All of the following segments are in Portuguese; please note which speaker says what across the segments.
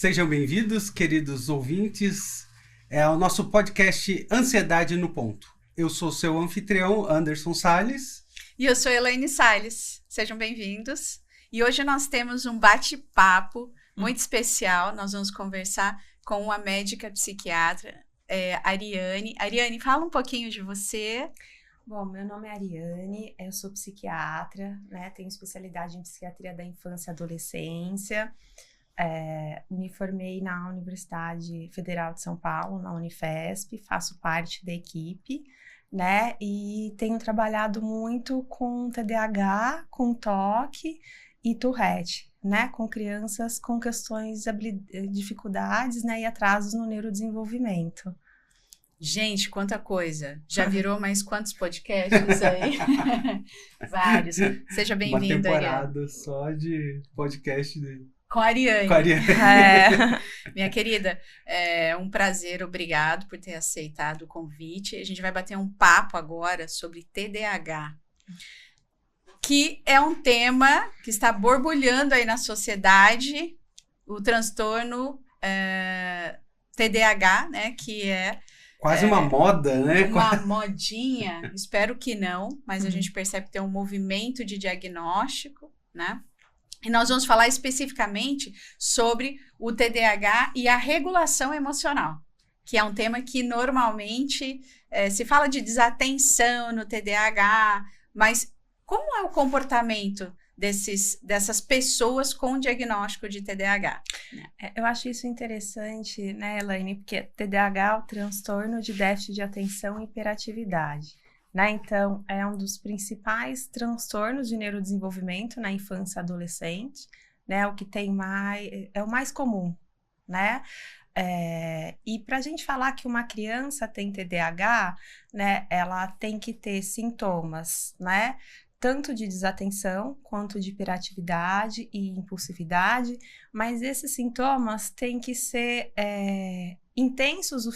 Speaker 1: Sejam bem-vindos, queridos ouvintes, ao nosso podcast Ansiedade no Ponto. Eu sou seu anfitrião, Anderson Salles.
Speaker 2: E eu sou Elaine Salles. Sejam bem-vindos. E hoje nós temos um bate-papo muito especial. Nós vamos conversar com uma médica psiquiatra, Ariane. Ariane, fala um pouquinho de você.
Speaker 3: Bom, meu nome é Ariane, eu sou psiquiatra, né? Tenho especialidade em psiquiatria da infância e adolescência. Me formei na Universidade Federal de São Paulo, na Unifesp, faço parte da equipe, né? E tenho trabalhado muito com TDAH, com TOC e Tourette, né? Com crianças com questões de dificuldades, né? E atrasos no neurodesenvolvimento.
Speaker 2: Gente, quanta coisa. Já virou mais quantos podcasts aí? Vários. Seja bem-vindo,
Speaker 1: Ariane. Uma temporada
Speaker 2: Ariane.
Speaker 1: Só de podcast
Speaker 2: com a Ariane.
Speaker 1: Com a Ariane.
Speaker 2: Minha querida, é um prazer, obrigado por ter aceitado o convite. A gente vai bater um papo agora sobre TDAH, que é um tema que está borbulhando aí na sociedade, o transtorno TDAH, né, que é
Speaker 1: quase uma moda, né?
Speaker 2: Uma modinha, espero que não, mas a gente percebe que tem um movimento de diagnóstico, né? E nós vamos falar especificamente sobre o TDAH e a regulação emocional, que é um tema que normalmente se fala de desatenção no TDAH, mas como é o comportamento dessas pessoas com diagnóstico de TDAH?
Speaker 3: Eu acho isso interessante, né, Elaine, porque TDAH é o transtorno de déficit de atenção e hiperatividade, né? Então, é um dos principais transtornos de neurodesenvolvimento na infância e adolescente, né? O que tem é o mais comum, né? E para a gente falar que uma criança tem TDAH, né, ela tem que ter sintomas, né? Tanto de desatenção, quanto de hiperatividade e impulsividade, mas esses sintomas têm que ser intensos o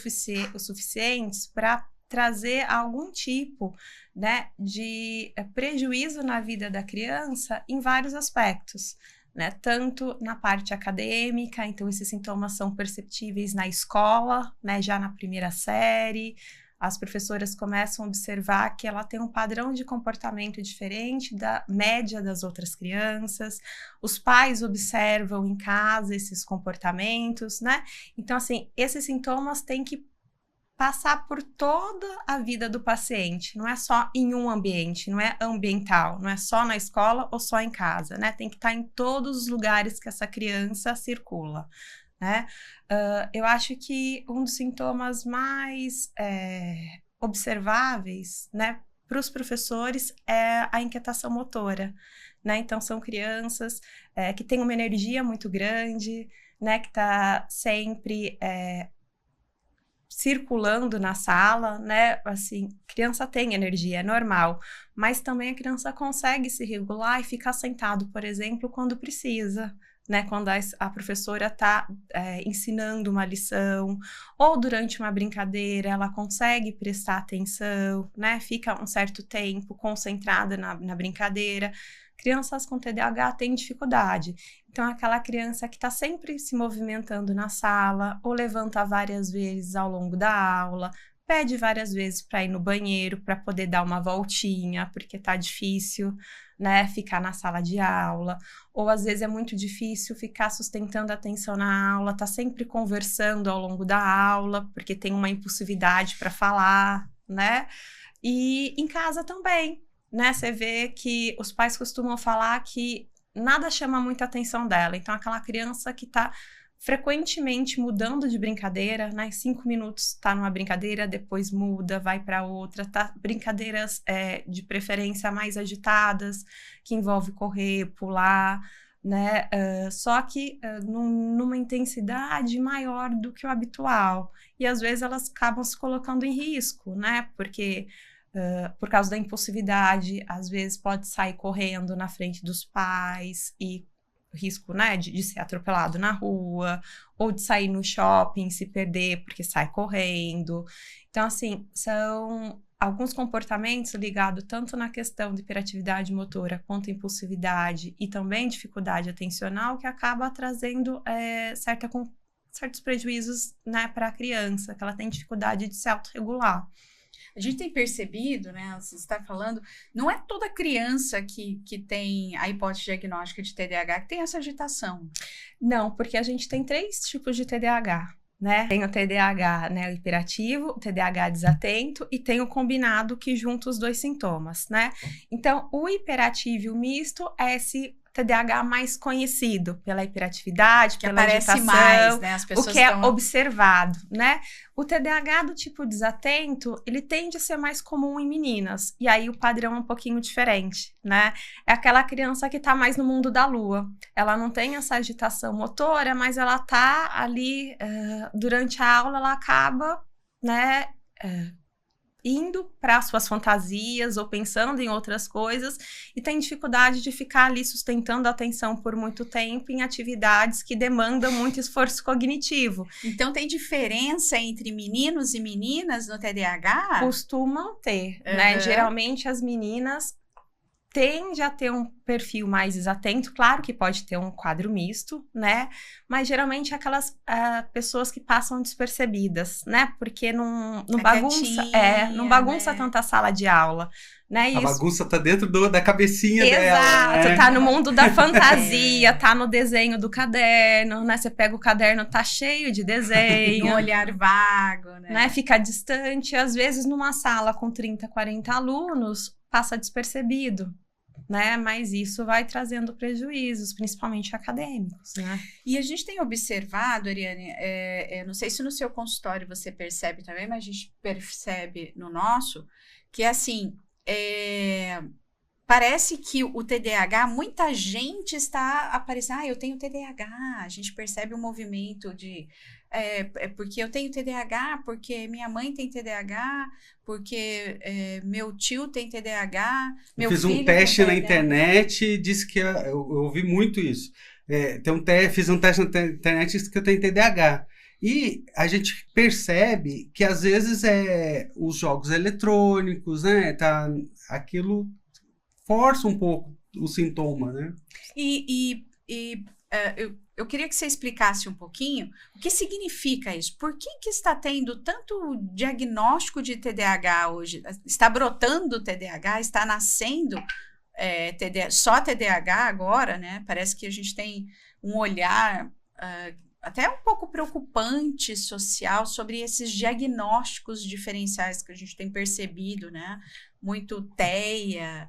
Speaker 3: suficientes para trazer algum tipo, né, de prejuízo na vida da criança em vários aspectos, né? Tanto na parte acadêmica, então esses sintomas são perceptíveis na escola, né, já na primeira série. As professoras começam a observar que ela tem um padrão de comportamento diferente da média das outras crianças. Os pais observam em casa esses comportamentos, né? Então, assim, esses sintomas têm que passar por toda a vida do paciente. Não é só em um ambiente, não é ambiental, não é só na escola ou só em casa, né? Tem que estar em todos os lugares que essa criança circula, né? Eu acho que um dos sintomas mais observáveis, né, para os professores é a inquietação motora, né? Então, são crianças que têm uma energia muito grande, né, que está sempre circulando na sala, né? Assim, criança tem energia, é normal, mas também a criança consegue se regular e ficar sentado, por exemplo, quando precisa, né, quando a professora está ensinando uma lição, ou durante uma brincadeira, ela consegue prestar atenção, né, fica um certo tempo concentrada na brincadeira. Crianças com TDAH têm dificuldade. Então, aquela criança que está sempre se movimentando na sala, ou levanta várias vezes ao longo da aula, pede várias vezes para ir no banheiro, para poder dar uma voltinha, porque está difícil, né, ficar na sala de aula, ou às vezes é muito difícil ficar sustentando a atenção na aula, tá sempre conversando ao longo da aula, porque tem uma impulsividade para falar, né? E em casa também, né? Você vê que os pais costumam falar que nada chama muita atenção dela, então aquela criança que tá frequentemente mudando de brincadeira, né? 5 minutos tá numa brincadeira, depois muda, vai para outra, tá? Brincadeiras de preferência mais agitadas, que envolve correr, pular, né? Só que numa intensidade maior do que o habitual. E às vezes elas acabam se colocando em risco, né? Porque por causa da impulsividade, às vezes pode sair correndo na frente dos pais e risco, né, de ser atropelado na rua, ou de sair no shopping, se perder porque sai correndo. Então, assim, alguns comportamentos ligados tanto na questão de hiperatividade motora quanto impulsividade e também dificuldade atencional, que acaba trazendo certos prejuízos, né, para a criança, que ela tem dificuldade de se autorregular.
Speaker 2: A gente tem percebido, né, você está falando, não é toda criança que tem a hipótese diagnóstica de TDAH que tem essa agitação.
Speaker 3: Não, porque a gente tem 3 tipos de TDAH, né? Tem o TDAH, né, o hiperativo, o TDAH desatento e tem o combinado que junta os 2 sintomas, né? Então, o hiperativo e o misto é esse TDAH mais conhecido pela hiperatividade,
Speaker 2: que
Speaker 3: pela
Speaker 2: aparece
Speaker 3: agitação,
Speaker 2: mais, né? As pessoas
Speaker 3: o que é observado, né? O TDAH do tipo desatento, ele tende a ser mais comum em meninas, e aí o padrão é um pouquinho diferente, né? É aquela criança que tá mais no mundo da lua. Ela não tem essa agitação motora, mas ela tá ali, durante a aula, ela acaba, né, indo para suas fantasias ou pensando em outras coisas e tem dificuldade de ficar ali sustentando a atenção por muito tempo em atividades que demandam muito esforço cognitivo.
Speaker 2: Então, tem diferença entre meninos e meninas no TDAH?
Speaker 3: Costumam ter, né? Geralmente as meninas tende a ter um perfil mais desatento, claro que pode ter um quadro misto, né? Mas geralmente é aquelas pessoas que passam despercebidas, né? Porque não bagunça,
Speaker 2: quietinha,
Speaker 3: não bagunça
Speaker 2: né?
Speaker 3: tanta sala de aula, né?
Speaker 1: A bagunça tá dentro da cabecinha
Speaker 3: Exato,
Speaker 1: dela, né?
Speaker 3: Tá no mundo da fantasia, tá no desenho do caderno, né? Você pega o caderno, tá cheio de desenho.
Speaker 2: Um olhar vago, né?
Speaker 3: Fica distante, às vezes numa sala com 30, 40 alunos, passa despercebido, né? Mas isso vai trazendo prejuízos, principalmente acadêmicos, né?
Speaker 2: E a gente tem observado, Ariane, não sei se no seu consultório você percebe também, mas a gente percebe no nosso, que assim, parece que o TDAH, muita gente está aparecendo, eu tenho TDAH, a gente percebe um movimento de, porque eu tenho TDAH, porque minha mãe tem TDAH, porque meu tio tem TDAH, meu
Speaker 1: fiz
Speaker 2: filho
Speaker 1: um teste
Speaker 2: tem
Speaker 1: na
Speaker 2: TDAH.
Speaker 1: internet e disse que eu ouvi muito isso. Fiz um teste na internet e disse que eu tenho TDAH. E a gente percebe que às vezes os jogos eletrônicos, né? Aquilo força um pouco o sintoma, né?
Speaker 2: Eu queria que você explicasse um pouquinho o que significa isso. Por que está tendo tanto diagnóstico de TDAH hoje? Está brotando TDAH? Está nascendo só TDAH agora, né? Parece que a gente tem um olhar até um pouco preocupante social sobre esses diagnósticos diferenciais que a gente tem percebido, né? Muito TEA,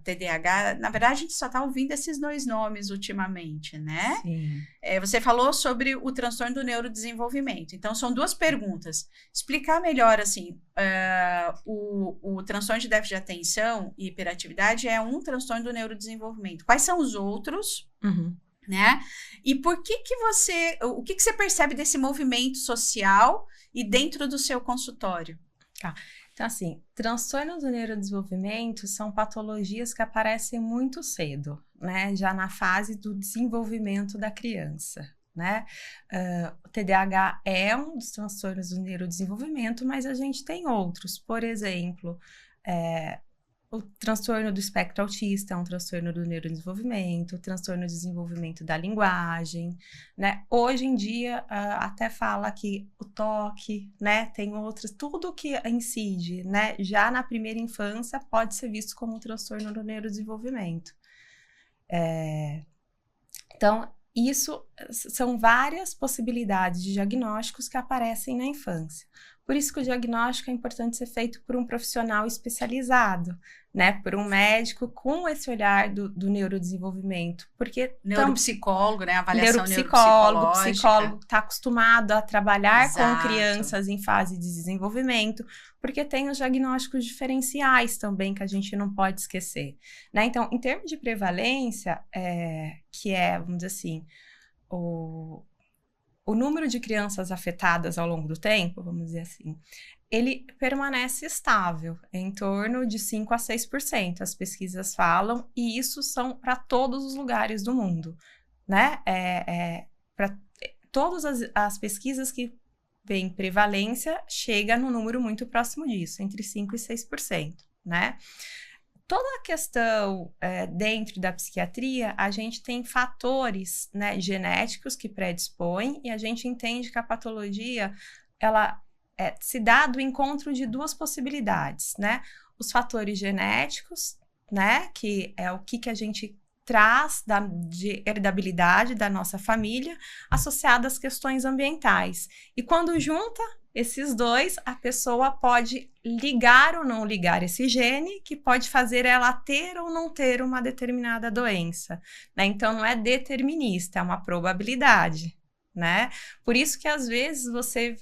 Speaker 2: TDAH. Na verdade, a gente só está ouvindo esses 2 nomes ultimamente, né?
Speaker 3: Sim.
Speaker 2: Você falou sobre o transtorno do neurodesenvolvimento. Então, são 2 perguntas. Explicar melhor, assim, o transtorno de déficit de atenção e hiperatividade é um transtorno do neurodesenvolvimento. Quais são os outros?
Speaker 3: Uhum.
Speaker 2: Né? E o que você percebe desse movimento social e dentro do seu consultório?
Speaker 3: Tá. Então, assim, transtornos do neurodesenvolvimento são patologias que aparecem muito cedo, né? Já na fase do desenvolvimento da criança, né? O TDAH é um dos transtornos do neurodesenvolvimento, mas a gente tem outros. Por exemplo, o transtorno do espectro autista é um transtorno do neurodesenvolvimento, o transtorno do desenvolvimento da linguagem, né? Hoje em dia, até fala que o toque, né? Tem outros, tudo que incide, né? Já na primeira infância pode ser visto como um transtorno do neurodesenvolvimento. Então, isso são várias possibilidades de diagnósticos que aparecem na infância. Por isso que o diagnóstico é importante ser feito por um profissional especializado, né? Por um médico com esse olhar do neurodesenvolvimento. Porque
Speaker 2: neuropsicólogo, né? Avaliação
Speaker 3: neuropsicólogo,
Speaker 2: neuropsicológica.
Speaker 3: psicólogo está acostumado a trabalhar
Speaker 2: Exato.
Speaker 3: com crianças em fase de desenvolvimento, porque tem os diagnósticos diferenciais também que a gente não pode esquecer, né? Então, em termos de prevalência, que vamos dizer assim, o número de crianças afetadas ao longo do tempo, vamos dizer assim, ele permanece estável, em torno de 5 a 6%, as pesquisas falam, e isso são para todos os lugares do mundo, né? Para todas as pesquisas que vê em prevalência, chega num número muito próximo disso, entre 5% e 6%, né? Toda a questão dentro da psiquiatria, a gente tem fatores, né, genéticos que predispõem e a gente entende que a patologia, ela se dá do encontro de duas possibilidades, né? Os fatores genéticos, né, que é o que a gente traz de heredabilidade da nossa família, associado às questões ambientais. E quando junta esses dois, a pessoa pode ligar ou não ligar esse gene, que pode fazer ela ter ou não ter uma determinada doença, né? Então, não é determinista, é uma probabilidade, né? Por isso que, às vezes, você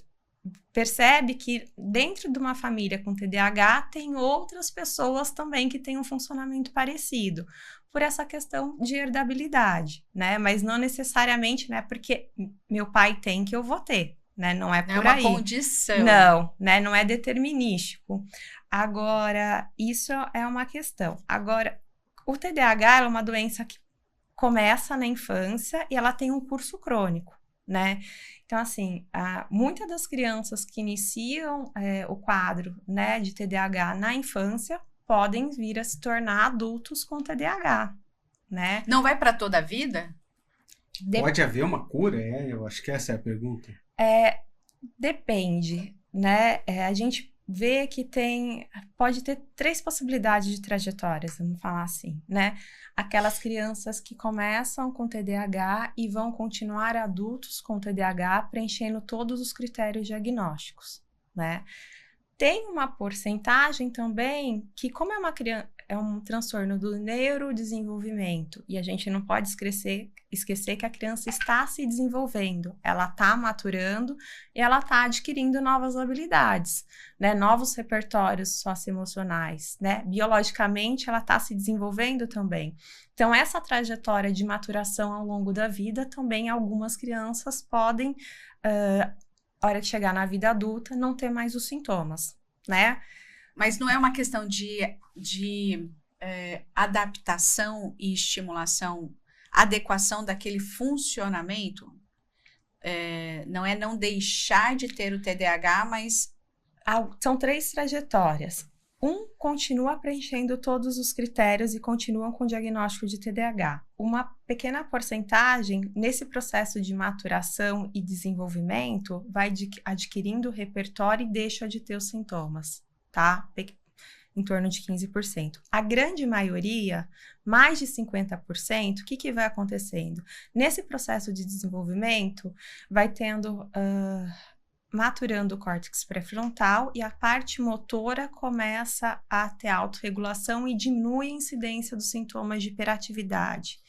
Speaker 3: percebe que dentro de uma família com TDAH tem outras pessoas também que têm um funcionamento parecido, por essa questão de herdabilidade, né? Mas não necessariamente, né? Porque meu pai tem que eu vou ter, né? Não é por aí.
Speaker 2: É uma condição.
Speaker 3: Não, né? Não é determinístico. Agora, isso é uma questão. Agora, o TDAH é uma doença que começa na infância e ela tem um curso crônico, né? Então, assim, muitas das crianças que iniciam o quadro, né, de TDAH na infância podem vir a se tornar adultos com TDAH, né?
Speaker 2: Não vai para toda a vida?
Speaker 1: Pode haver uma cura? Eu acho que essa é a pergunta.
Speaker 3: Depende, né? A gente vê que pode ter 3 possibilidades de trajetórias, vamos falar assim, né? Aquelas crianças que começam com TDAH e vão continuar adultos com TDAH, preenchendo todos os critérios diagnósticos, né? Tem uma porcentagem também que, como é um transtorno do neurodesenvolvimento, e a gente não pode esquecer que a criança está se desenvolvendo, ela está maturando e ela está adquirindo novas habilidades, né? Novos repertórios socioemocionais, né? Biologicamente, ela está se desenvolvendo também. Então, essa trajetória de maturação ao longo da vida, também algumas crianças podem... hora de chegar na vida adulta, não ter mais os sintomas, né?
Speaker 2: Mas não é uma questão de adaptação e estimulação, adequação daquele funcionamento? Não é não deixar de ter o TDAH, mas...
Speaker 3: São 3 trajetórias. Continua preenchendo todos os critérios e continuam com o diagnóstico de TDAH. Uma pequena porcentagem, nesse processo de maturação e desenvolvimento, vai adquirindo repertório e deixa de ter os sintomas, tá? Em torno de 15%. A grande maioria, mais de 50%, o que vai acontecendo? Nesse processo de desenvolvimento, vai tendo... maturando o córtex pré-frontal e a parte motora começa a ter autorregulação e diminui a incidência dos sintomas de hiperatividade.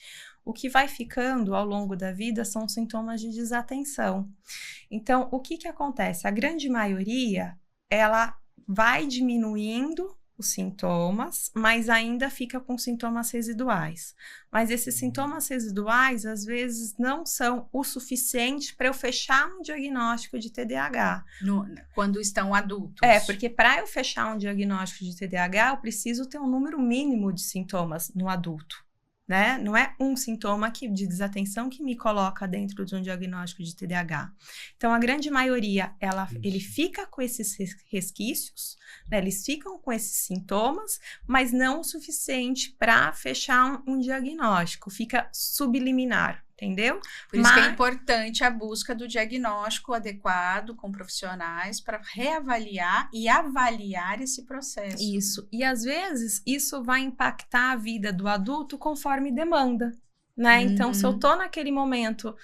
Speaker 3: O que vai ficando ao longo da vida são sintomas de desatenção. Então, o que acontece? A grande maioria, ela vai diminuindo os sintomas, mas ainda fica com sintomas residuais. Mas esses sintomas residuais, às vezes, não são o suficiente para eu fechar um diagnóstico de TDAH.
Speaker 2: Quando estão adultos.
Speaker 3: Porque para eu fechar um diagnóstico de TDAH, eu preciso ter um número mínimo de sintomas no adulto, né? Não é um sintoma de desatenção que me coloca dentro de um diagnóstico de TDAH. Então, a grande maioria, ele fica com esses resquícios, né? Eles ficam com esses sintomas, mas não o suficiente para fechar um diagnóstico. Fica subliminar, entendeu?
Speaker 2: Por isso que é importante a busca do diagnóstico adequado com profissionais para reavaliar e avaliar esse processo.
Speaker 3: Isso. E às vezes isso vai impactar a vida do adulto conforme demanda, né? Então, se eu tô naquele momento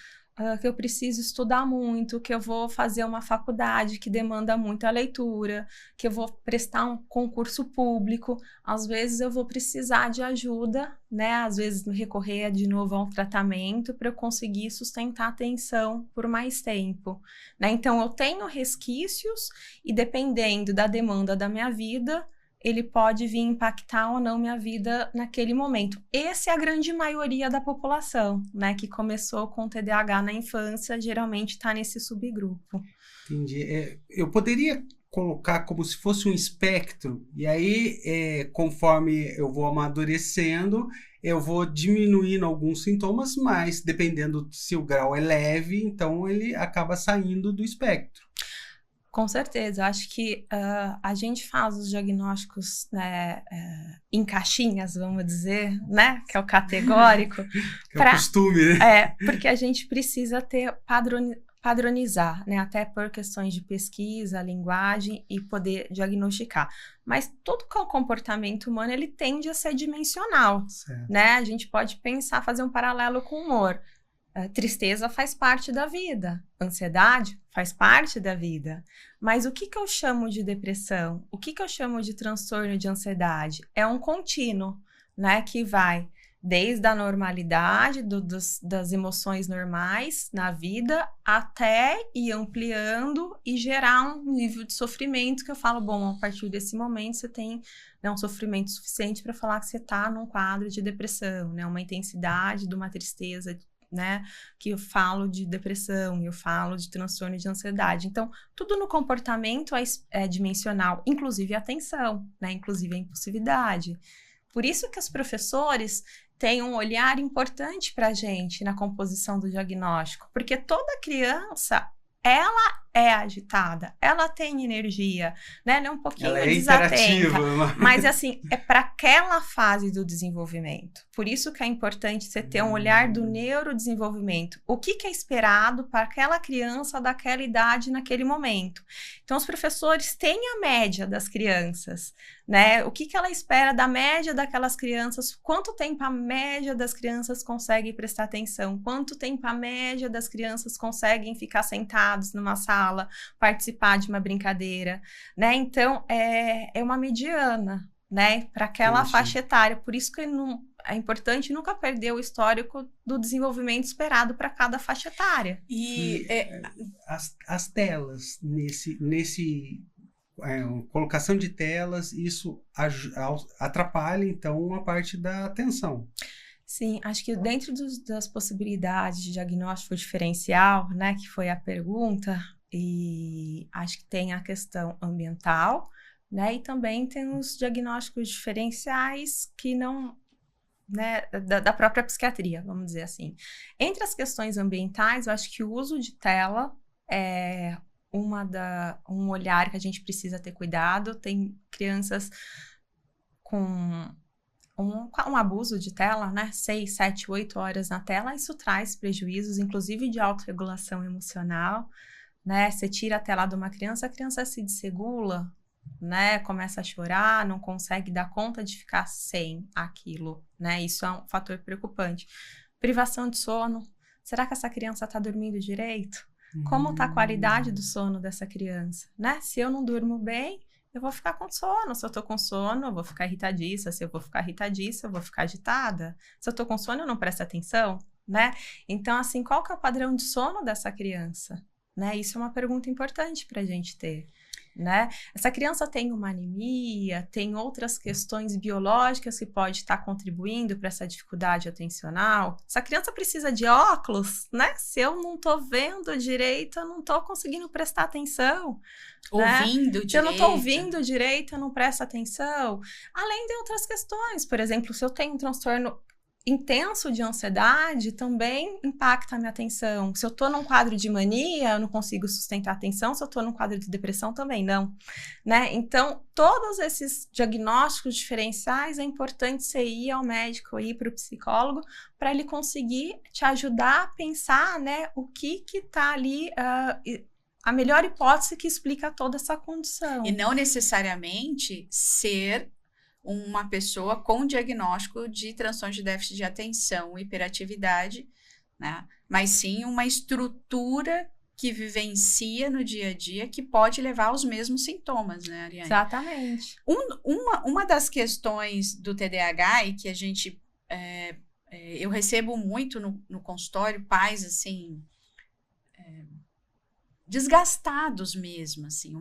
Speaker 3: que eu preciso estudar muito, que eu vou fazer uma faculdade que demanda muita leitura, que eu vou prestar um concurso público, às vezes eu vou precisar de ajuda, né? Às vezes recorrer de novo a um tratamento para eu conseguir sustentar a atenção por mais tempo, né? Então, eu tenho resquícios e dependendo da demanda da minha vida, ele pode vir impactar ou não minha vida naquele momento. Essa é a grande maioria da população, né? Que começou com TDAH na infância, geralmente está nesse subgrupo.
Speaker 1: Entendi. Eu poderia colocar como se fosse um espectro, e aí, conforme eu vou amadurecendo, eu vou diminuindo alguns sintomas, mas dependendo se o grau é leve, então ele acaba saindo do espectro.
Speaker 3: Com certeza, eu acho que a gente faz os diagnósticos, né, em caixinhas, vamos dizer, né, que é o categórico.
Speaker 1: Que é o costume, né?
Speaker 3: Porque a gente precisa ter padronizar, né, até por questões de pesquisa, linguagem e poder diagnosticar. Mas todo comportamento humano, ele tende a ser dimensional,
Speaker 1: Certo.
Speaker 3: né? A gente pode pensar, fazer um paralelo com o humor. Tristeza faz parte da vida, ansiedade faz parte da vida. Mas o que eu chamo de depressão? O que eu chamo de transtorno de ansiedade? É um contínuo, né, que vai desde a normalidade das emoções normais na vida até ir ampliando e gerar um nível de sofrimento que eu falo, bom, a partir desse momento você tem, né, um sofrimento suficiente para falar que você está num quadro de depressão, né, uma intensidade de uma tristeza, né, que eu falo de depressão, eu falo de transtorno de ansiedade. Então, tudo no comportamento é dimensional, inclusive a atenção, né, inclusive a impulsividade. Por isso que os professores têm um olhar importante para a gente na composição do diagnóstico, porque toda criança, ela é agitada, ela tem energia, né? Ela é um pouquinho desatenta, mas assim, é para aquela fase do desenvolvimento. Por isso que é importante você ter um olhar do neurodesenvolvimento. O que é esperado para aquela criança daquela idade naquele momento? Então, os professores têm a média das crianças, né? O que ela espera da média daquelas crianças? Quanto tempo a média das crianças consegue prestar atenção? Quanto tempo a média das crianças conseguem ficar sentados numa sala, participar de uma brincadeira, né? Então, é uma mediana, né? Para aquela faixa etária. Por isso que é importante nunca perder o histórico do desenvolvimento esperado para cada faixa etária.
Speaker 1: E as telas, colocação de telas, isso atrapalha, então, a parte da atenção.
Speaker 3: Sim, acho que dentro das possibilidades de diagnóstico diferencial, né, que foi a pergunta, e acho que tem a questão ambiental, né, e também tem os diagnósticos diferenciais que não, né, da própria psiquiatria, vamos dizer assim. Entre as questões ambientais, eu acho que o uso de tela é um olhar que a gente precisa ter cuidado. Tem crianças com um abuso de tela, né? 6, 7, 8 horas na tela, isso traz prejuízos, inclusive de autorregulação emocional, né? Você tira a tela de uma criança, a criança se desregula, né? Começa a chorar, não consegue dar conta de ficar sem aquilo, né? Isso é um fator preocupante. Privação de sono. Será que essa criança está dormindo direito? Como está a qualidade do sono dessa criança, né? Se eu não durmo bem, eu vou ficar com sono. Se eu tô com sono, eu vou ficar irritadiça. Se eu vou ficar irritadiça, eu vou ficar agitada. Se eu tô com sono, eu não presto atenção, né? Então, assim, qual que é o padrão de sono dessa criança? Né? Isso é uma pergunta importante para a gente ter, né? Essa criança tem uma anemia, tem outras questões biológicas que pode estar contribuindo para essa dificuldade atencional. Essa criança precisa de óculos, né? Se eu não tô vendo direito, eu não tô conseguindo prestar atenção.
Speaker 2: Ouvindo direito.
Speaker 3: Se eu não tô ouvindo direito, eu não presto atenção. Além de outras questões, por exemplo, se eu tenho um transtorno intenso de ansiedade, também impacta a minha atenção. Se eu tô num quadro de mania, eu não consigo sustentar a atenção. Se eu tô num quadro de depressão, também não, né? Então, todos esses diagnósticos diferenciais, é importante você ir ao médico, ir para o psicólogo, para ele conseguir te ajudar a pensar, né, o que tá ali, a melhor hipótese que explica toda essa condição.
Speaker 2: E não necessariamente ser uma pessoa com diagnóstico de transtorno de déficit de atenção, hiperatividade, né? Mas sim uma estrutura que vivencia no dia a dia que pode levar aos mesmos sintomas, né, Ariane?
Speaker 3: Exatamente.
Speaker 2: Uma das questões do TDAH e que a gente... eu recebo muito no consultório pais, assim, desgastados mesmo, assim,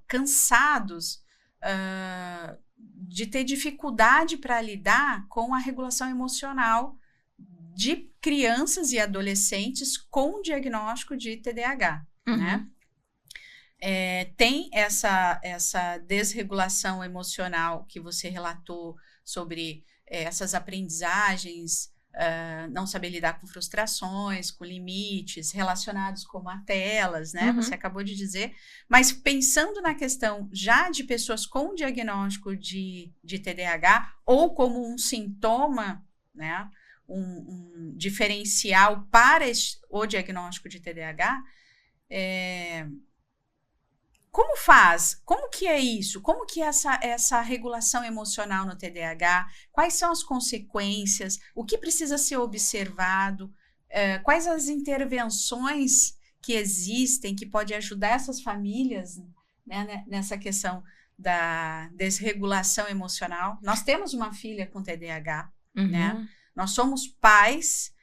Speaker 2: cansados de ter dificuldade para lidar com a regulação emocional de crianças e adolescentes com diagnóstico de TDAH, né? Tem essa desregulação emocional que você relatou sobre essas aprendizagens não saber lidar com frustrações, com limites relacionados como a telas, né? Você acabou de dizer. Mas pensando na questão já de pessoas com diagnóstico de TDAH ou como um sintoma, né? Um diferencial para o diagnóstico de TDAH, como faz? Como que é isso? Como que é essa regulação emocional no TDAH? Quais são as consequências? O que precisa ser observado? Quais as intervenções que existem que podem ajudar essas famílias, né, nessa questão da desregulação emocional? Nós temos uma filha com TDAH, né? Nós somos pais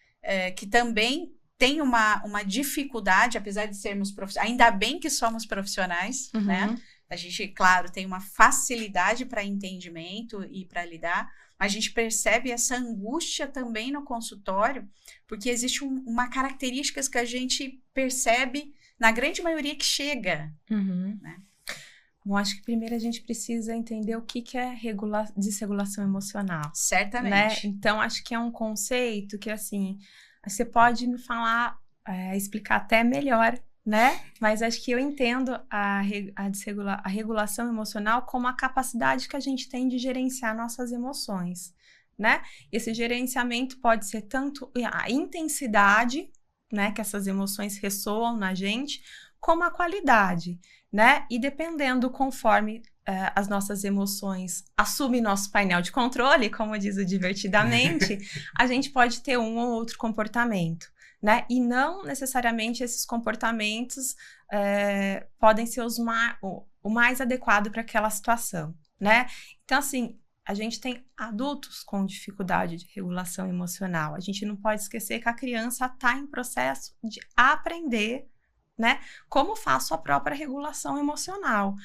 Speaker 2: que também tem uma dificuldade, apesar de sermos profissionais, ainda bem que somos profissionais, né? A gente, claro, tem uma facilidade para entendimento e para lidar, mas a gente percebe essa angústia também no consultório, porque existe uma característica que a gente percebe na grande maioria que chega, né?
Speaker 3: Bom, acho que primeiro a gente precisa entender o que é desregulação emocional.
Speaker 2: Certamente.
Speaker 3: Né? Então, acho que é um conceito que, assim, você pode me falar, explicar até melhor, né? Mas acho que eu entendo a regulação emocional como a capacidade que a gente tem de gerenciar nossas emoções, né? Esse gerenciamento pode ser tanto a intensidade, né? Que essas emoções ressoam na gente, como a qualidade, né? E dependendo conforme as nossas emoções assumem nosso painel de controle, como diz o Divertidamente, a gente pode ter um ou outro comportamento, né? E não necessariamente esses comportamentos podem ser o mais adequado para aquela situação, né? Então, assim, a gente tem adultos com dificuldade de regulação emocional. A gente não pode esquecer que a criança está em processo de aprender, né? Como faz sua própria regulação emocional.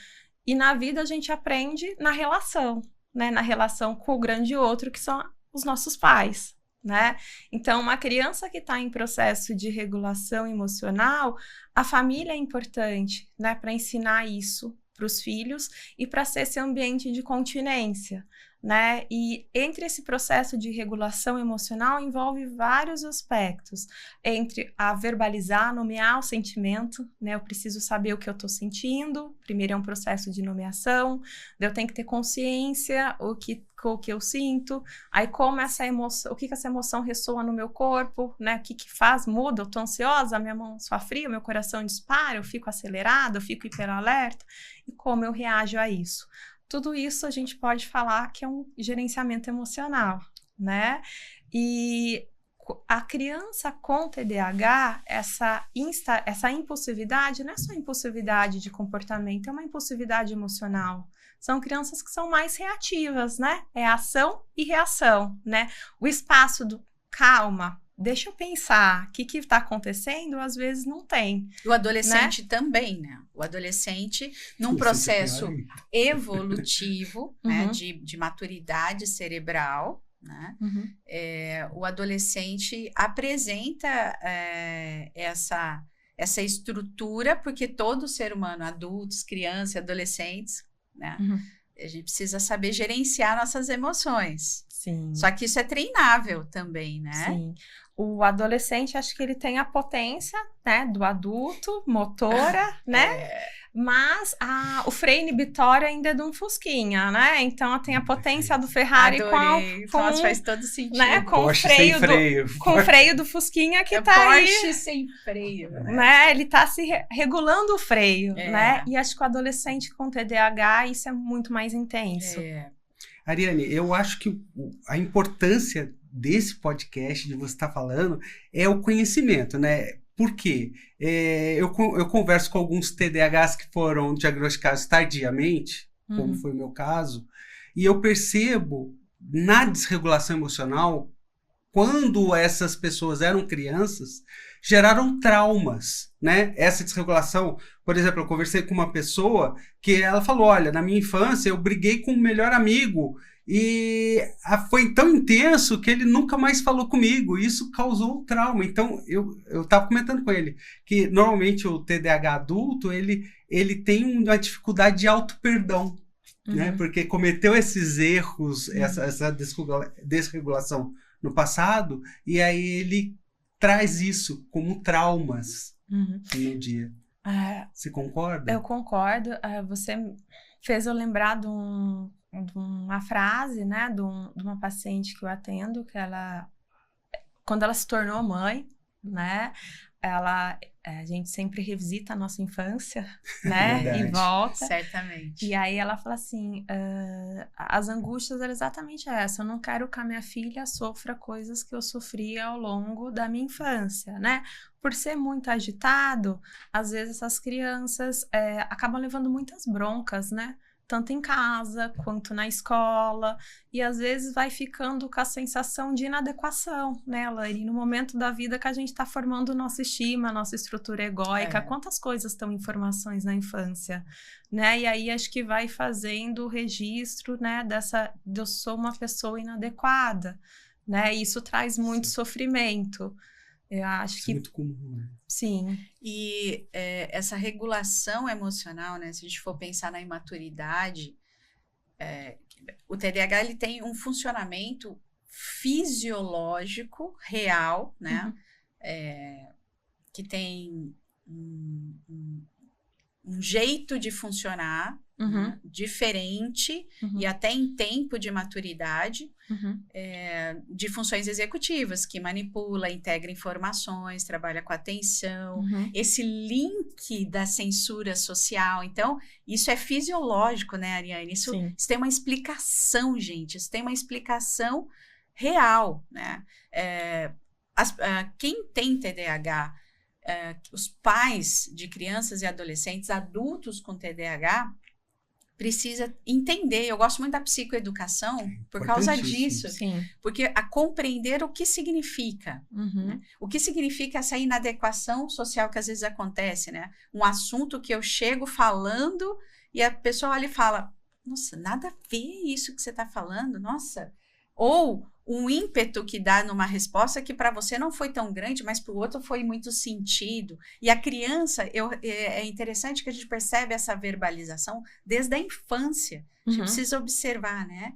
Speaker 3: E na vida a gente aprende na relação, né? Na relação com o grande outro, que são os nossos pais, né? Então, uma criança que está em processo de regulação emocional, a família é importante, né? Para ensinar isso para os filhos e para ser esse ambiente de continência, né? E entre esse processo de regulação emocional envolve vários aspectos, entre a verbalizar, nomear o sentimento, né? Eu preciso saber o que eu estou sentindo, primeiro é um processo de nomeação, eu tenho que ter consciência o que eu sinto, aí como essa emoção, o que essa emoção ressoa no meu corpo, né? O que faz, muda, eu estou ansiosa, a minha mão sua fria, o meu coração dispara, eu fico acelerada, eu fico hiperalerta, e como eu reajo a isso. Tudo isso a gente pode falar que é um gerenciamento emocional, né? E a criança com TDAH, essa impulsividade, não é só impulsividade de comportamento, é uma impulsividade emocional. São crianças que são mais reativas, né? É ação e reação, né? O espaço do calma, deixa eu pensar, o que está acontecendo, às vezes não tem.
Speaker 2: O adolescente, né? Também, né? O adolescente, num processo evolutivo, né? De maturidade cerebral, né? O adolescente apresenta essa estrutura, porque todo ser humano, adultos, crianças, adolescentes, né? A gente precisa saber gerenciar nossas emoções.
Speaker 3: Sim.
Speaker 2: Só que isso é treinável também, né?
Speaker 3: Sim. O adolescente, acho que ele tem a potência, né, do adulto, motora, né? Mas o freio inibitório ainda é de um Fusquinha, né? Então tem a potência do Ferrari
Speaker 2: Nossa, faz todo sentido.
Speaker 3: Né? Com o freio do Fusquinha que tá
Speaker 2: Porsche
Speaker 3: aí,
Speaker 2: sem freio,
Speaker 3: né? Ele tá se regulando o freio, né? E acho que o adolescente com TDAH, isso é muito mais intenso.
Speaker 1: Ariane, eu acho que a importância desse podcast, de você estar falando, é o conhecimento, né? Por quê? Eu converso com alguns TDAHs que foram diagnosticados tardiamente, como foi o meu caso, e eu percebo na desregulação emocional, quando essas pessoas eram crianças, geraram traumas, né? Essa desregulação, por exemplo, eu conversei com uma pessoa que ela falou, olha, na minha infância eu briguei com o melhor amigo e foi tão intenso que ele nunca mais falou comigo, e isso causou um trauma. Então, eu estava comentando com ele que normalmente o TDAH adulto, ele tem uma dificuldade de auto-perdão, né? Porque cometeu esses erros, essa desregulação no passado, e aí ele traz isso como traumas no dia. Você concorda?
Speaker 3: Eu concordo. Você fez eu lembrar de uma frase, né, de uma paciente que eu atendo, que quando ela se tornou mãe, né, a gente sempre revisita a nossa infância, né, e volta.
Speaker 2: Certamente.
Speaker 3: E aí ela fala assim, as angústias eram exatamente essa, eu não quero que a minha filha sofra coisas que eu sofri ao longo da minha infância, né? Por ser muito agitado, às vezes essas crianças acabam levando muitas broncas, né? Tanto em casa quanto na escola, e às vezes vai ficando com a sensação de inadequação, né, Lani? No momento da vida que a gente está formando nossa estima, nossa estrutura egóica, quantas coisas estão em formações na infância, né? E aí acho que vai fazendo o registro, né, de eu sou uma pessoa inadequada, né? E isso traz muito sofrimento. Eu acho
Speaker 1: Isso
Speaker 3: que
Speaker 1: é muito comum, né?
Speaker 3: Sim.
Speaker 2: E essa regulação emocional, né? Se a gente for pensar na imaturidade, o TDAH ele tem um funcionamento fisiológico real, né? Que tem um jeito de funcionar né? Diferente e até em tempo de maturidade de funções executivas, que manipula, integra informações, trabalha com atenção, esse link da censura social. Então, isso é fisiológico, né, Ariane? Isso tem uma explicação, gente. Isso tem uma explicação real, né? Quem tem TDAH, os pais de crianças e adolescentes, adultos com TDAH, precisa entender. Eu gosto muito da psicoeducação por causa disso.
Speaker 3: Sim.
Speaker 2: Porque a compreender o que significa. Né? O que significa essa inadequação social que às vezes acontece, né? Um assunto que eu chego falando e a pessoa olha e fala, nossa, nada a ver isso que você está falando, nossa. Ou um ímpeto que dá numa resposta que para você não foi tão grande, mas para o outro foi muito sentido. E a criança, é interessante que a gente percebe essa verbalização desde a infância. A gente precisa observar, né?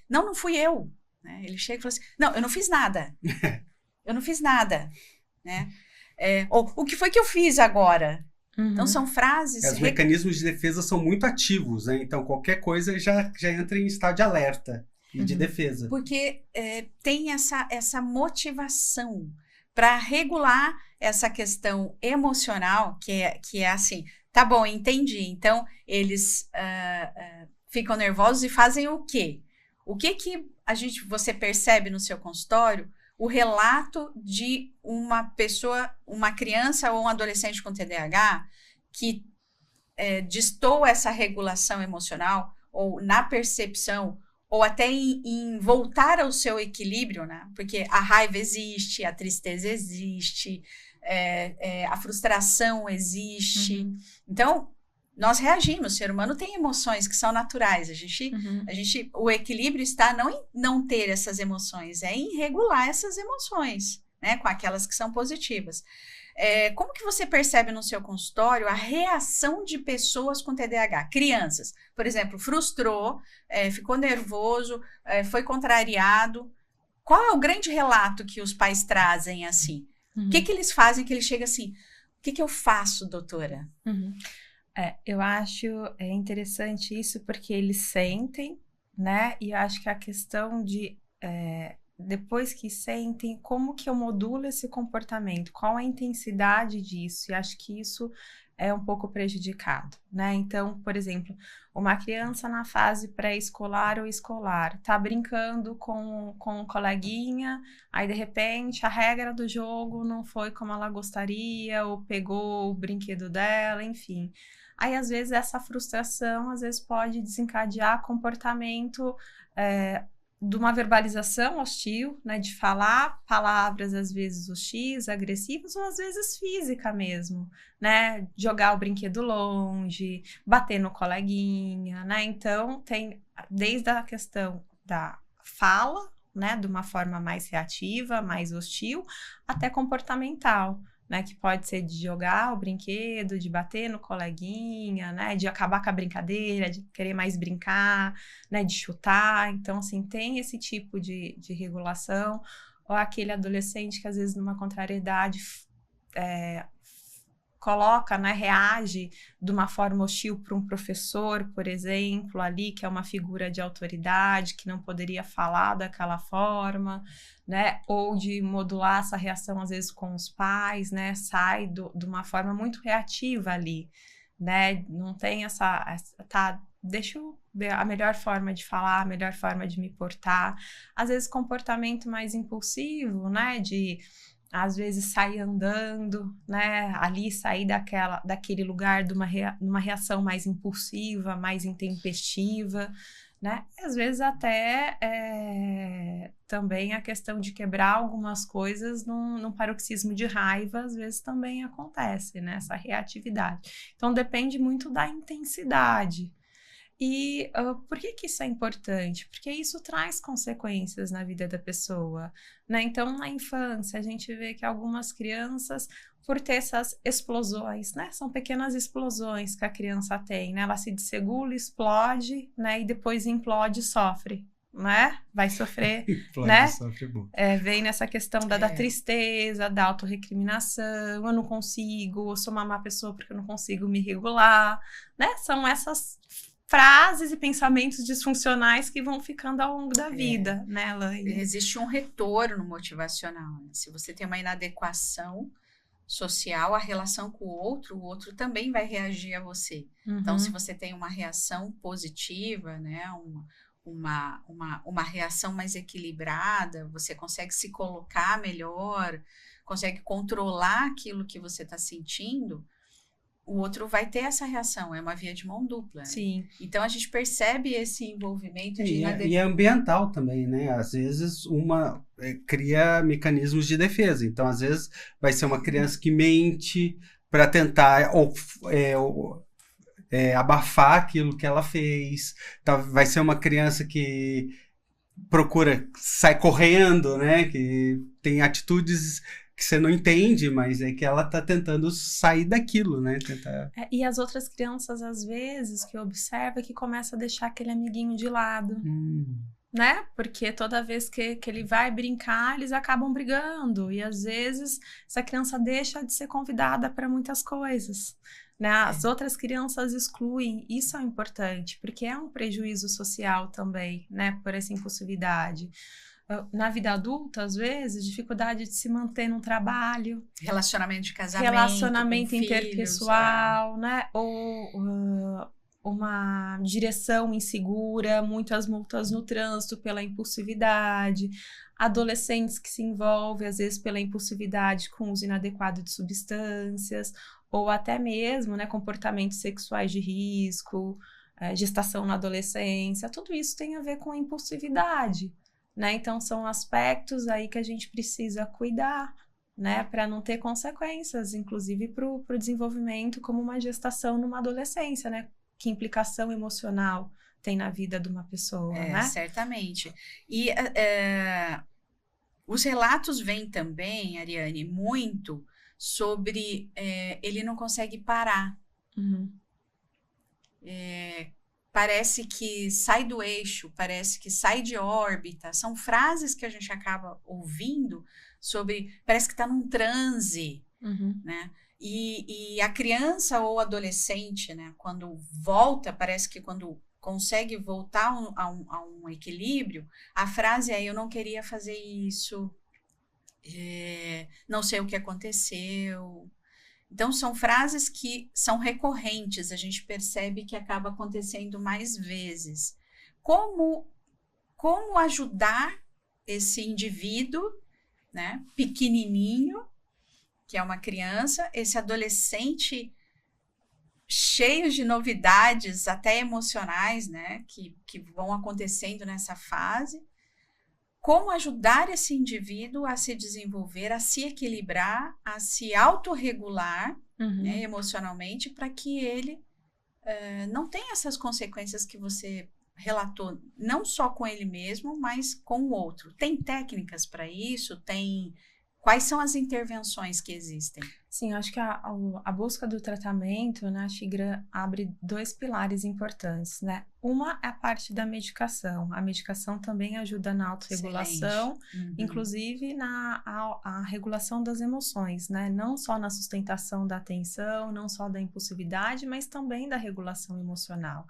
Speaker 2: Não fui eu. Né? Ele chega e fala assim, não, eu não fiz nada. Eu não fiz nada. Né? Ou, o que foi que eu fiz agora? Então, são frases...
Speaker 1: Os mecanismos de defesa são muito ativos, né? Então, qualquer coisa já entra em estado de alerta. E de defesa.
Speaker 2: Porque tem essa motivação para regular essa questão emocional, que é assim, tá bom, entendi. Então, eles ficam nervosos e fazem o quê? O que você percebe no seu consultório? O relato de uma pessoa, uma criança ou um adolescente com TDAH que destoa essa regulação emocional ou na percepção ou até em voltar ao seu equilíbrio, né? Porque a raiva existe, a tristeza existe, a frustração existe. Então, nós reagimos, o ser humano tem emoções que são naturais. O equilíbrio está não em não ter essas emoções, é em regular essas emoções, né? Com aquelas que são positivas. Como que você percebe no seu consultório a reação de pessoas com TDAH? Crianças, por exemplo, frustrou, ficou nervoso, foi contrariado. Qual é o grande relato que os pais trazem assim? O que eles fazem que eles chegam assim? O que eu faço, doutora?
Speaker 3: Eu acho interessante isso porque eles sentem, né? E eu acho que a questão de... depois que sentem, como que eu modulo esse comportamento? Qual a intensidade disso? E acho que isso é um pouco prejudicado, né? Então, por exemplo, uma criança na fase pré-escolar ou escolar tá brincando com um coleguinha, aí de repente a regra do jogo não foi como ela gostaria, ou pegou o brinquedo dela, enfim. Aí, às vezes, essa frustração, às vezes, pode desencadear comportamento... de uma verbalização hostil, né, de falar palavras às vezes hostis, agressivas, ou às vezes física mesmo, né, jogar o brinquedo longe, bater no coleguinha, né, então tem desde a questão da fala, né, de uma forma mais reativa, mais hostil, até comportamental, né? Que pode ser de jogar o brinquedo, de bater no coleguinha, né? De acabar com a brincadeira, de querer mais brincar, né? De chutar. Então, assim, tem esse tipo de regulação. Ou aquele adolescente que, às vezes, numa contrariedade, coloca, né, reage de uma forma hostil para um professor, por exemplo, ali, que é uma figura de autoridade, que não poderia falar daquela forma, né, ou de modular essa reação, às vezes, com os pais, né, sai de uma forma muito reativa ali, né, não tem deixa eu ver a melhor forma de falar, a melhor forma de me portar, às vezes comportamento mais impulsivo, né, às vezes sair andando, né, ali sair daquele lugar de uma reação mais impulsiva, mais intempestiva, né, e às vezes até também a questão de quebrar algumas coisas num paroxismo de raiva, às vezes também acontece, né, essa reatividade. Então depende muito da intensidade. E por que isso é importante? Porque isso traz consequências na vida da pessoa, né? Então, na infância, a gente vê que algumas crianças, por ter essas explosões, né? São pequenas explosões que a criança tem, né? Ela se desregula, explode, né? E depois implode e sofre, né? Vai sofrer,
Speaker 1: Implode,
Speaker 3: né?
Speaker 1: sofre bom.
Speaker 3: Vem nessa questão da tristeza, da autorrecriminação, eu não consigo, eu sou uma má pessoa porque eu não consigo me regular, né? São essas frases e pensamentos disfuncionais que vão ficando ao longo da vida, né, Elaine?
Speaker 2: Existe um retorno motivacional, né? Se você tem uma inadequação social, a relação com o outro também vai reagir a você.
Speaker 3: Uhum.
Speaker 2: Então, se você tem uma reação positiva, né, uma reação mais equilibrada, você consegue se colocar melhor, consegue controlar aquilo que você está sentindo, o outro vai ter essa reação, é uma via de mão dupla.
Speaker 3: Sim.
Speaker 2: Né? Então, a gente percebe esse envolvimento de
Speaker 1: E é ambiental também, né? Às vezes, cria mecanismos de defesa. Então, às vezes, vai ser uma criança que mente para tentar abafar aquilo que ela fez. Então, vai ser uma criança que sai correndo, né? Que tem atitudes que você não entende, mas é que ela tá tentando sair daquilo, né?
Speaker 3: E as outras crianças, às vezes, que observa, que começa a deixar aquele amiguinho de lado, né? Porque toda vez que ele vai brincar, eles acabam brigando. E, às vezes, essa criança deixa de ser convidada para muitas coisas, né? As outras crianças excluem. Isso é importante, porque é um prejuízo social também, né? Por essa impulsividade. Na vida adulta, às vezes, dificuldade de se manter num trabalho.
Speaker 2: Relacionamento de casamento,
Speaker 3: relacionamento
Speaker 2: com
Speaker 3: interpessoal,
Speaker 2: filhos,
Speaker 3: né? Ou uma direção insegura, muitas multas no trânsito pela impulsividade. Adolescentes que se envolvem, às vezes, pela impulsividade com uso inadequado de substâncias. Ou até mesmo, né, comportamentos sexuais de risco, gestação na adolescência. Tudo isso tem a ver com a impulsividade. Né? Então, são aspectos aí que a gente precisa cuidar, né? Para não ter consequências, inclusive para o desenvolvimento, como uma gestação numa adolescência, né? Que implicação emocional tem na vida de uma pessoa, né?
Speaker 2: Certamente. E os relatos vêm também, Ariane, muito sobre ele não consegue parar.
Speaker 3: Uhum.
Speaker 2: Parece que sai do eixo, parece que sai de órbita. São frases que a gente acaba ouvindo sobre, parece que está num transe, né? E a criança ou adolescente, né, quando volta, parece que quando consegue voltar a um equilíbrio, a frase é: eu não queria fazer isso, não sei o que aconteceu. Então, são frases que são recorrentes, a gente percebe que acaba acontecendo mais vezes. Como ajudar esse indivíduo, né, pequenininho, que é uma criança, esse adolescente cheio de novidades, até emocionais, né, que vão acontecendo nessa fase. Como ajudar esse indivíduo a se desenvolver, a se equilibrar, a se autorregular, né, emocionalmente, para que ele não tenha essas consequências que você relatou, não só com ele mesmo, mas com o outro. Tem técnicas para isso? quais são as intervenções que existem?
Speaker 3: Sim, eu acho que a busca do tratamento, né, a Shigra abre 2 pilares importantes, né? Uma é a parte da medicação. A medicação também ajuda na autorregulação, inclusive a regulação das emoções, né? Não só na sustentação da atenção, não só da impulsividade, mas também da regulação emocional.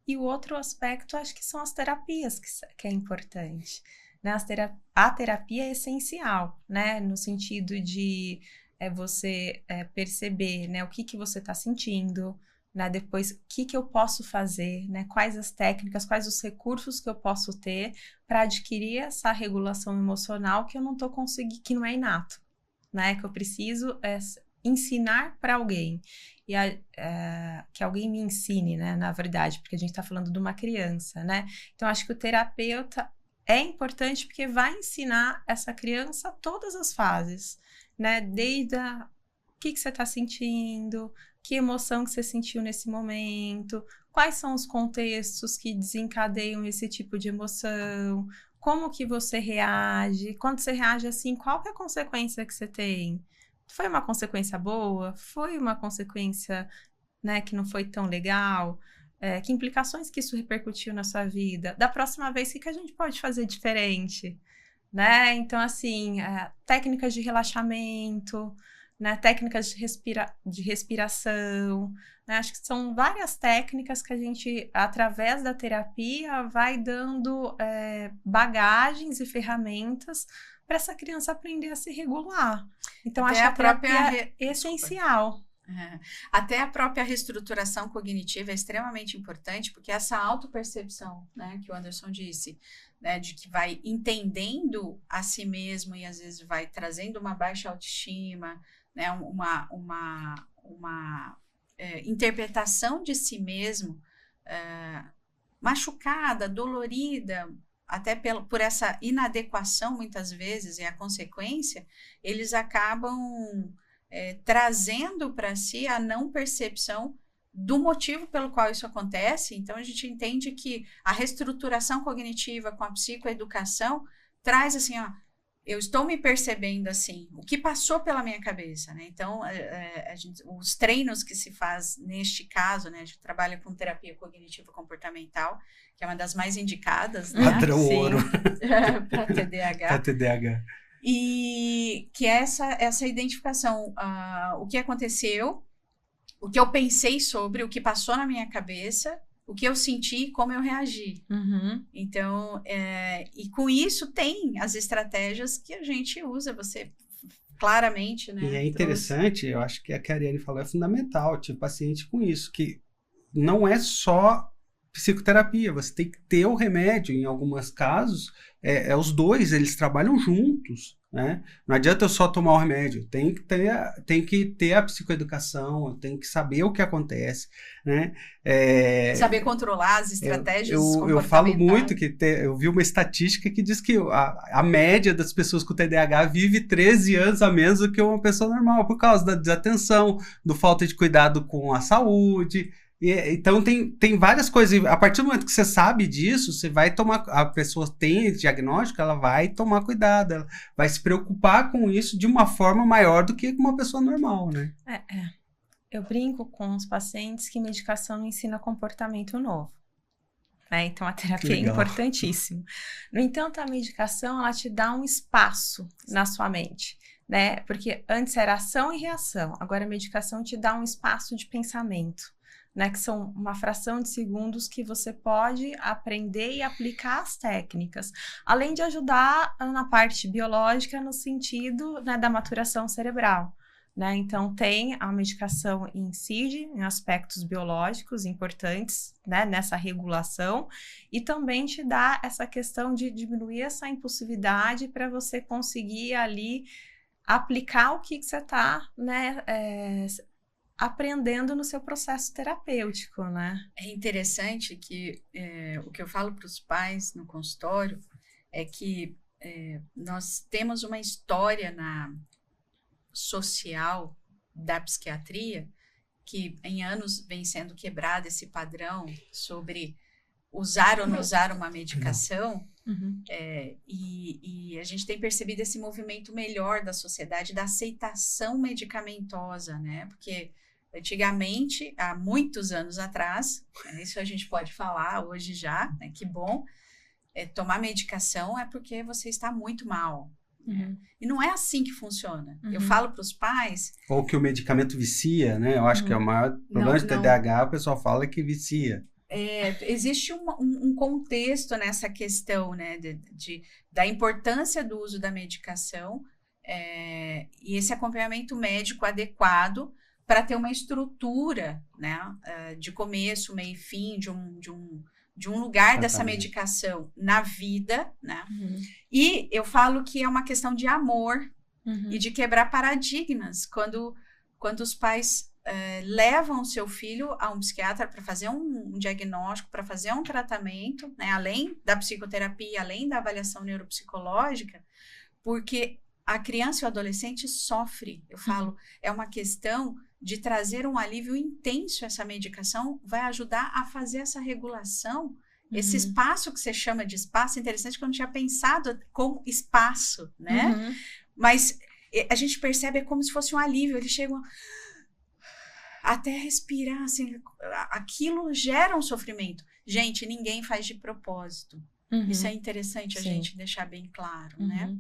Speaker 3: E o outro aspecto, acho que são as terapias, que é importante, né? A terapia é essencial, né? No sentido de você perceber, né, o que você está sentindo, né, depois o que eu posso fazer, né, quais as técnicas, quais os recursos que eu posso ter para adquirir essa regulação emocional que eu não estou conseguindo, que não é inato, né, que eu preciso ensinar para alguém, e que alguém me ensine, né, na verdade, porque a gente está falando de uma criança, né, então acho que o terapeuta é importante porque vai ensinar essa criança todas as fases, né? Desde o que você está sentindo, que emoção que você sentiu nesse momento, quais são os contextos que desencadeiam esse tipo de emoção, como que você reage, quando você reage assim, qual que é a consequência que você tem? Foi uma consequência boa? Foi uma consequência, né, que não foi tão legal? Que implicações que isso repercutiu na sua vida? Da próxima vez, o que a gente pode fazer diferente? Né? Então, assim, técnicas de relaxamento, né? Técnicas de respiração, né? Acho que são várias técnicas que a gente, através da terapia, vai dando bagagens e ferramentas para essa criança aprender a se regular. Então,
Speaker 2: até
Speaker 3: acho que a terapia é essencial.
Speaker 2: Até a própria reestruturação cognitiva é extremamente importante, porque essa autopercepção, né, que o Anderson disse, né, de que vai entendendo a si mesmo e às vezes vai trazendo uma baixa autoestima, né, uma interpretação de si mesmo machucada, dolorida, até por essa inadequação muitas vezes, e a consequência, eles acabam trazendo para si a não percepção do motivo pelo qual isso acontece. Então, a gente entende que a reestruturação cognitiva com a psicoeducação traz assim, ó, eu estou me percebendo assim, o que passou pela minha cabeça, né? Então, os treinos que se faz neste caso, né? A gente trabalha com terapia cognitiva comportamental, que é uma das mais indicadas, né?
Speaker 1: Padrão ouro.
Speaker 2: Para TDAH.
Speaker 1: Para TDAH.
Speaker 2: E que é essa identificação, o que aconteceu, o que eu pensei sobre, o que passou na minha cabeça, o que eu senti e como eu reagi. Então, e com isso tem as estratégias que a gente usa, você claramente, né?
Speaker 1: E é interessante, eu acho que a Ariane falou é fundamental, tipo, paciente com isso, que não é só psicoterapia, você tem que ter o remédio, em alguns casos, os dois, eles trabalham juntos, né? Não adianta eu só tomar o remédio, tem que ter a psicoeducação, tem que saber o que acontece, né?
Speaker 2: Saber controlar as estratégias
Speaker 1: eu falo muito que eu vi uma estatística que diz que a média das pessoas com TDAH vive 13 anos a menos do que uma pessoa normal, por causa da desatenção, do falta de cuidado com a saúde. Então tem várias coisas, a partir do momento que você sabe disso, você vai tomar, a pessoa tem esse diagnóstico, ela vai tomar cuidado, ela vai se preocupar com isso de uma forma maior do que uma pessoa normal, né?
Speaker 3: Eu brinco com os pacientes que medicação não ensina comportamento novo, né? Então a terapia é importantíssima. No entanto, a medicação, ela te dá um espaço na sua mente, né? Porque antes era ação e reação, agora a medicação te dá um espaço de pensamento, né, que são uma fração de segundos que você pode aprender e aplicar as técnicas, além de ajudar na parte biológica no sentido, né, da maturação cerebral, né? Então a medicação incide em aspectos biológicos importantes, né, nessa regulação, e também te dá essa questão de diminuir essa impulsividade para você conseguir ali aplicar o que você está, né, aprendendo no seu processo terapêutico, né?
Speaker 2: É interessante que o que eu falo para os pais no consultório é que nós temos uma história social da psiquiatria que em anos vem sendo quebrado esse padrão sobre usar ou não usar uma medicação,
Speaker 3: Uhum.
Speaker 2: e a gente tem percebido esse movimento melhor da sociedade, da aceitação medicamentosa, né? Porque antigamente, há muitos anos atrás, isso a gente pode falar hoje já, né? Que bom, tomar medicação é porque você está muito mal.
Speaker 3: Uhum.
Speaker 2: E não é assim que funciona.
Speaker 3: Uhum.
Speaker 2: Eu falo para os pais...
Speaker 1: Ou que o medicamento vicia, né? Eu acho que é o maior problema de TDAH, o pessoal fala que vicia.
Speaker 2: Existe um contexto nessa questão, né, da importância do uso da medicação e esse acompanhamento médico adequado para ter uma estrutura, né, de começo, meio e fim, de um lugar dessa medicação na vida, né?
Speaker 3: Uhum.
Speaker 2: E eu falo que é uma questão de amor
Speaker 3: Uhum.
Speaker 2: e de quebrar paradigmas. Quando os pais levam o seu filho a um psiquiatra para fazer um diagnóstico, para fazer um tratamento, né, além da psicoterapia, além da avaliação neuropsicológica, porque a criança e o adolescente sofre. Eu falo, é uma questão de trazer um alívio intenso. Essa medicação vai ajudar a fazer essa regulação, esse espaço que você chama de espaço. Interessante que eu não tinha pensado como espaço, né?
Speaker 3: Uhum.
Speaker 2: Mas a gente percebe como se fosse um alívio. Eles chegam até respirar, assim, aquilo gera um sofrimento. Gente, ninguém faz de propósito.
Speaker 3: Uhum.
Speaker 2: Isso é interessante a gente deixar bem claro, né?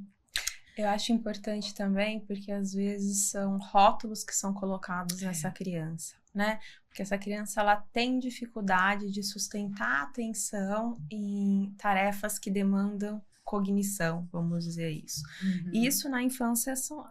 Speaker 3: Eu acho importante também, porque às vezes são rótulos que são colocados nessa criança, né? Porque essa criança, ela tem dificuldade de sustentar a atenção em tarefas que demandam cognição, vamos dizer isso. E isso na infância são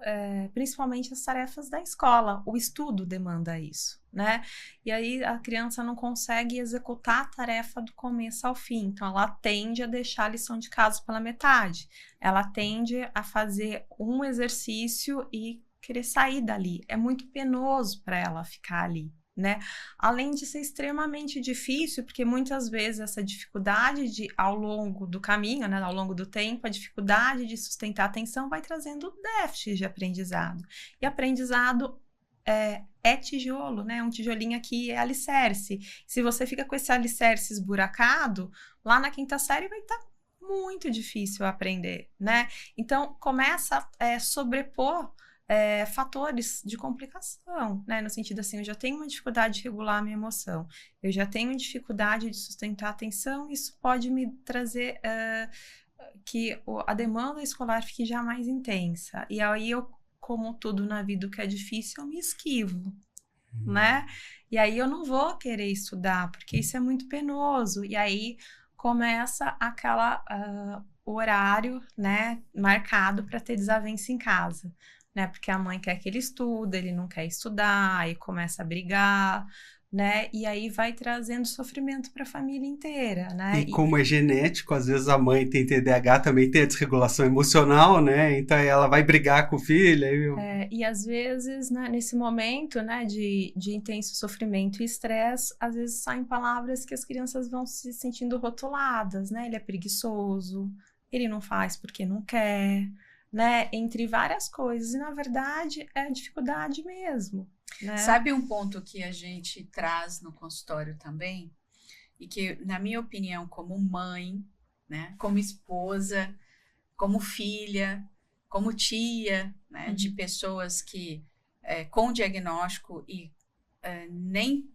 Speaker 3: principalmente as tarefas da escola, o estudo demanda isso, né? E aí a criança não consegue executar a tarefa do começo ao fim, então ela tende a deixar a lição de casa pela metade, ela tende a fazer um exercício e querer sair dali, é muito penoso para ela ficar ali, né? Além de ser extremamente difícil, porque muitas vezes essa dificuldade ao longo do caminho, né, ao longo do tempo, a dificuldade de sustentar a atenção vai trazendo déficit de aprendizado. E aprendizado é tijolo, né? Um tijolinho aqui é alicerce. Se você fica com esse alicerce esburacado, lá na 5ª série vai estar muito difícil aprender, né? Então, começa a sobrepor fatores de complicação, né? No sentido assim, eu já tenho uma dificuldade de regular a minha emoção, eu já tenho dificuldade de sustentar a atenção, isso pode me trazer que a demanda escolar fique já mais intensa. E aí eu, como tudo na vida que é difícil, eu me esquivo, né? E aí eu não vou querer estudar, porque isso é muito penoso. E aí começa aquela horário, né, marcado para ter desavença em casa. Né, porque a mãe quer que ele estude, ele não quer estudar, aí começa a brigar, né, e aí vai trazendo sofrimento para a família inteira, né.
Speaker 1: E como é genético, às vezes a mãe tem TDAH, também tem a desregulação emocional, né, então ela vai brigar com o filho.
Speaker 3: E às vezes, né, nesse momento, né, de intenso sofrimento e estresse, às vezes saem palavras que as crianças vão se sentindo rotuladas, né, ele é preguiçoso, ele não faz porque não quer, né, entre várias coisas, e na verdade é dificuldade mesmo, né?
Speaker 2: Sabe um ponto que a gente traz no consultório também, e que, na minha opinião, como mãe, né, como esposa, como filha, como tia, né, de pessoas que com diagnóstico e nem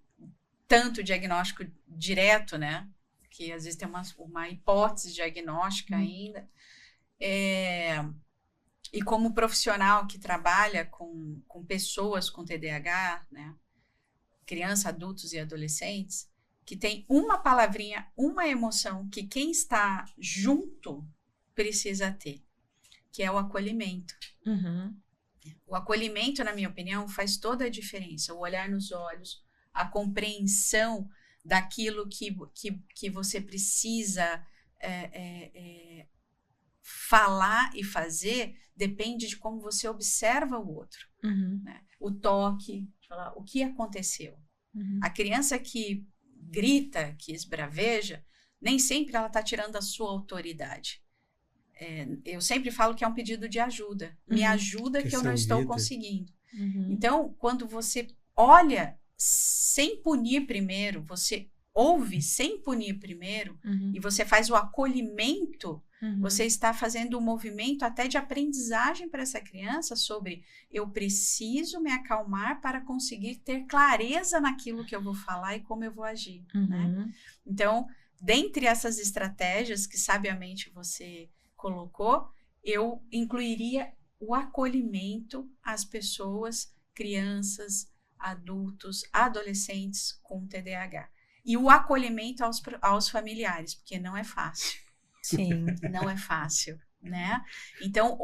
Speaker 2: tanto diagnóstico direto, né, que às vezes tem uma hipótese diagnóstica ainda, e como profissional que trabalha com pessoas com TDAH, né, crianças, adultos e adolescentes, que tem uma palavrinha, uma emoção que quem está junto precisa ter, que é o acolhimento. O acolhimento, na minha opinião, faz toda a diferença. O olhar nos olhos, a compreensão daquilo que você precisa falar e fazer depende de como você observa o outro. Né? O toque, falar o que aconteceu. A criança que grita, que esbraveja, nem sempre ela está tirando a sua autoridade. Eu sempre falo que é um pedido de ajuda. Me ajuda que eu não estou conseguindo. Então, quando você olha, sem punir primeiro, você ouve sem punir primeiro, e você faz o acolhimento, você está fazendo um movimento até de aprendizagem para essa criança sobre eu preciso me acalmar para conseguir ter clareza naquilo que eu vou falar e como eu vou agir, né? Então, dentre essas estratégias que sabiamente você colocou, eu incluiria o acolhimento às pessoas, crianças, adultos, adolescentes com TDAH. E o acolhimento aos familiares, porque não é fácil.
Speaker 3: Sim.
Speaker 2: Não é fácil, né? Então,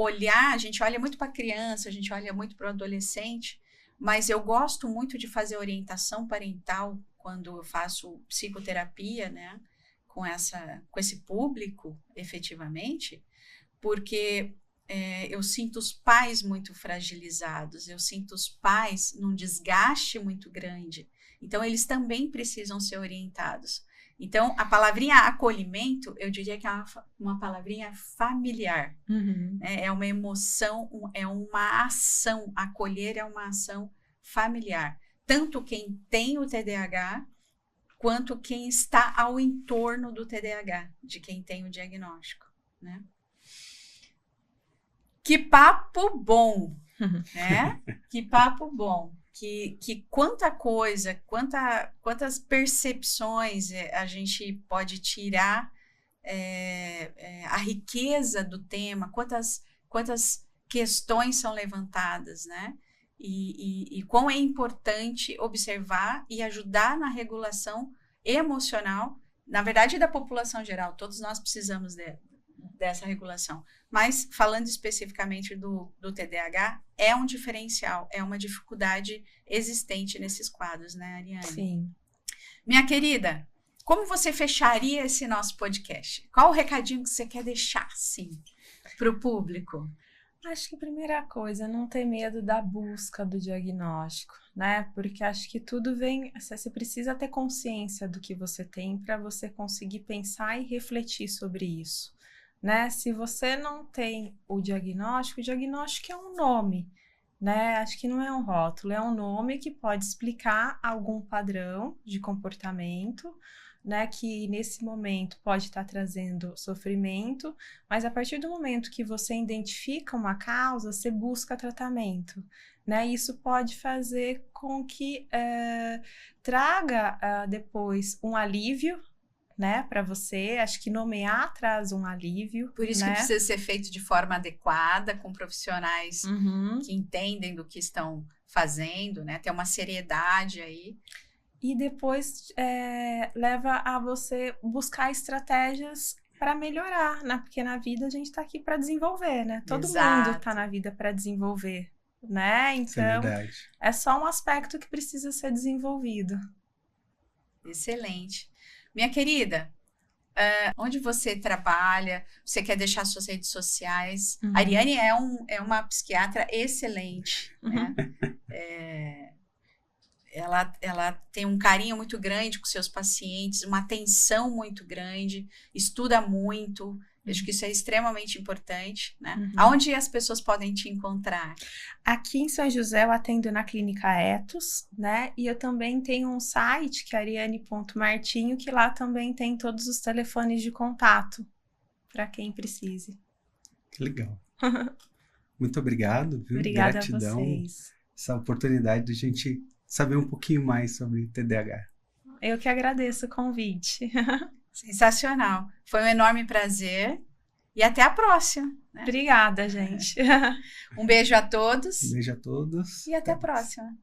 Speaker 2: a gente olha muito para a criança, a gente olha muito para o adolescente, mas eu gosto muito de fazer orientação parental quando eu faço psicoterapia, né? Com esse público, efetivamente, porque eu sinto os pais muito fragilizados, eu sinto os pais num desgaste muito grande. Então, eles também precisam ser orientados. Então, a palavrinha acolhimento, eu diria que é uma palavrinha familiar. Né? É uma emoção, é uma ação. Acolher é uma ação familiar. Tanto quem tem o TDAH, quanto quem está ao entorno do TDAH, de quem tem o diagnóstico. Né? Que papo bom! Né? Que papo bom! Que quanta coisa, quantas percepções a gente pode tirar, a riqueza do tema, quantas questões são levantadas, né? E quão é importante observar e ajudar na regulação emocional, na verdade, da população geral. Todos nós precisamos dessa regulação. Mas, falando especificamente do TDAH, é um diferencial, é uma dificuldade existente nesses quadros, né, Ariane?
Speaker 3: Sim.
Speaker 2: Minha querida, como você fecharia esse nosso podcast? Qual o recadinho que você quer deixar, sim, para o público?
Speaker 3: Acho que a primeira coisa é não ter medo da busca do diagnóstico, né? Porque acho que tudo vem... Você precisa ter consciência do que você tem para você conseguir pensar e refletir sobre isso. Né? Se você não tem o diagnóstico é um nome, né? Acho que não é um rótulo, é um nome que pode explicar algum padrão de comportamento, né? Que nesse momento pode estar trazendo sofrimento, mas a partir do momento que você identifica uma causa, você busca tratamento, né? Isso pode fazer com que traga depois um alívio, né, para você. Acho que nomear traz um alívio.
Speaker 2: Por isso, né, que precisa ser feito de forma adequada, com profissionais que entendem do que estão fazendo, né, ter uma seriedade aí.
Speaker 3: E depois leva a você buscar estratégias para melhorar, né, porque na vida a gente está aqui para desenvolver, né, todo mundo está na vida para desenvolver, né, então é só um aspecto que precisa ser desenvolvido.
Speaker 2: Excelente. Minha querida, onde você trabalha? Você quer deixar suas redes sociais? A Ariane é uma psiquiatra excelente, né? Ela tem um carinho muito grande com seus pacientes, uma atenção muito grande, estuda muito. Acho que isso é extremamente importante, né? Aonde as pessoas podem te encontrar?
Speaker 3: Aqui em São José eu atendo na Clínica Etos, né? E eu também tenho um site, que é ariane.martinho, que lá também tem todos os telefones de contato, para quem precise.
Speaker 1: Que legal. Muito obrigado, viu?
Speaker 3: Obrigada.
Speaker 1: Gratidão,
Speaker 3: a vocês.
Speaker 1: Essa oportunidade de a gente saber um pouquinho mais sobre TDAH.
Speaker 3: Eu que agradeço o convite.
Speaker 2: Sensacional. Foi um enorme prazer e até a próxima. Né?
Speaker 3: Obrigada, gente.
Speaker 2: Um beijo a todos.
Speaker 1: Um beijo a todos.
Speaker 2: E até a próxima.